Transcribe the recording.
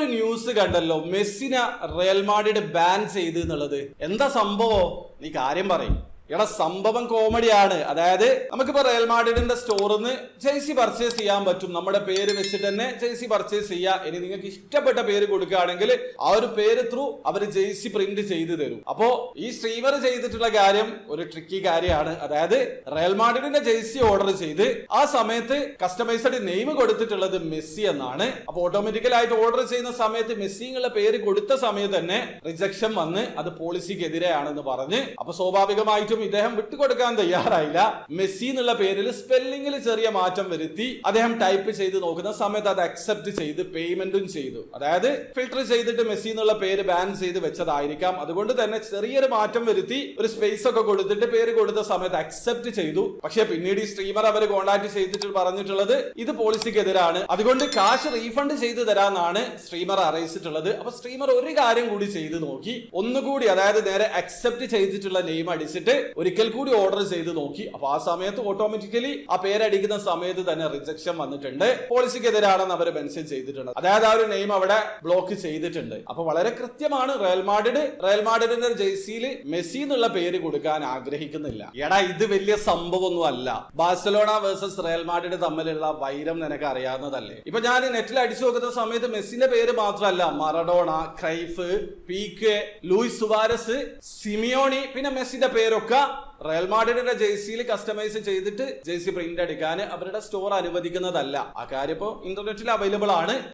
ഒരു ന്യൂസ് കണ്ടല്ലോ, മെസ്സിനെ Real Madrid ban ചെയ്തു എന്നുള്ളത്. എന്താ സംഭവം? നീ കാര്യം പറയും. എടാ, സംഭവം കോമഡിയാണ്. അതായത് നമുക്കിപ്പോ റയൽ മാഡ്രിഡിന്റെ സ്റ്റോറിൽ നിന്ന് ജേഴ്സി പർച്ചേസ് ചെയ്യാൻ പറ്റും. നമ്മുടെ പേര് വെച്ചിട്ട് തന്നെ ജേഴ്സി പർച്ചേസ് ചെയ്യാം. ഇനി നിങ്ങൾക്ക് ഇഷ്ടപ്പെട്ട പേര് കൊടുക്കുകയാണെങ്കിൽ ആ ഒരു പേര് ത്രൂ അവർ ജേഴ്സി പ്രിന്റ് ചെയ്തു തരും. അപ്പോ ഈ സ്ട്രീമർ ചെയ്തിട്ടുള്ള കാര്യം ഒരു ട്രിക്കി കാര്യമാണ്. അതായത് റയൽ മാഡ്രിഡിന്റെ ജേഴ്സി ഓർഡർ ചെയ്ത് ആ സമയത്ത് കസ്റ്റമൈസ്ഡ് നെയിം കൊടുത്തിട്ടുള്ളത് മെസ്സി എന്നാണ്. അപ്പൊ ഓട്ടോമാറ്റിക്കലായിട്ട് ഓർഡർ ചെയ്യുന്ന സമയത്ത് മെസ്സി എന്നുള്ള പേര് കൊടുത്ത സമയത്ത് തന്നെ റിജക്ഷൻ വന്ന് അത് പോളിസിക്കെതിരെയാണെന്ന് പറഞ്ഞ്, അപ്പൊ സ്വാഭാവികമായിട്ടും ഇദ്ദേഹം വിട്ടുകൊടുക്കാൻ തയ്യാറായില്ല. മെസ്സി എന്നുള്ള പേരിൽ സ്പെല്ലിംഗിൽ ചെറിയ മാറ്റം വരുത്തി അദ്ദേഹം ടൈപ്പ് ചെയ്ത് നോക്കുന്ന സമയത്ത് അത് അക്സെപ്റ്റ് ചെയ്ത് പേയ്മെന്റും ചെയ്തു. അതായത് ഫിൽട്ടർ ചെയ്തിട്ട് മെസ്സി എന്നുള്ള പേര് ബാൻ ചെയ്ത് വെച്ചതായിരിക്കാം. അതുകൊണ്ട് തന്നെ ചെറിയൊരു മാറ്റം വരുത്തി ഒരു സ്പേസ് ഒക്കെ കൊടുത്തിട്ട് പേര് കൊടുത്ത സമയത്ത് അക്സെപ്റ്റ് ചെയ്തു. പക്ഷെ പിന്നീട് ഈ സ്ട്രീമർ അവർ കോൺടാക്ട് ചെയ്തിട്ട് പറഞ്ഞിട്ടുള്ളത് ഇത് പോളിസിക്കെതിരാണ്, അതുകൊണ്ട് കാശ് റീഫണ്ട് ചെയ്തു തരാന്നാണ് സ്ട്രീമർ അറിയിച്ചിട്ടുള്ളത്. അപ്പൊ സ്ട്രീമർ ഒരു കാര്യം കൂടി ചെയ്ത് നോക്കി, ഒന്നുകൂടി അതായത് നേരെ അക്സെപ്റ്റ് ചെയ്തിട്ടുള്ള നെയിം അടിച്ചിട്ട് ഒരിക്കൽ കൂടി ഓർഡർ ചെയ്ത് നോക്കി. അപ്പൊ ആ സമയത്ത് ഓട്ടോമാറ്റിക്കലി ആ പേരടിക്കുന്ന സമയത്ത് തന്നെ റിജക്ഷൻ വന്നിട്ടുണ്ട്. പോളിസിക്കെതിരാണെന്ന് അവർ മെൻഷൻ ചെയ്തിട്ടുണ്ട്. അതായത് ആ ഒരു നെയിം അവിടെ ബ്ലോക്ക് ചെയ്തിട്ടുണ്ട്. അപ്പൊ വളരെ കൃത്യമാണ്. റയൽ മാഡ്രിഡിന്റെ ജേഴ്സിയിൽ മെസ്സി എന്നുള്ള പേര് കൊടുക്കാൻ ആഗ്രഹിക്കുന്നില്ല. എടാ, ഇത് വലിയ സംഭവമൊന്നും അല്ല. ബാഴ്സലോണ വേഴ്സസ് റയൽ മാഡ്രിഡ് തമ്മിലുള്ള വൈരം നിനക്ക് അറിയാവുന്നതല്ലേ. ഇപ്പൊ ഞാൻ നെറ്റിൽ അടിച്ചു നോക്കുന്ന സമയത്ത് മെസ്സിന്റെ പേര് മാത്രമല്ല, Maradona, Cruyff, Pique, Luis Suarez, Simeone, പിന്നെ മെസ്സിന്റെ പേരൊക്കെ റയൽ മാഡ്രിഡിന്റെ ജേഴ്സിയിൽ കസ്റ്റമൈസ് ചെയ്തിട്ട് ജേഴ്സി പ്രിന്റ് അടിക്കാൻ അവരുടെ സ്റ്റോർ അനുവദിക്കുന്നതല്ല. ആ കാര്യം ഇപ്പോൾ ഇന്റർനെറ്റിൽ അവൈലബിൾ ആണ്.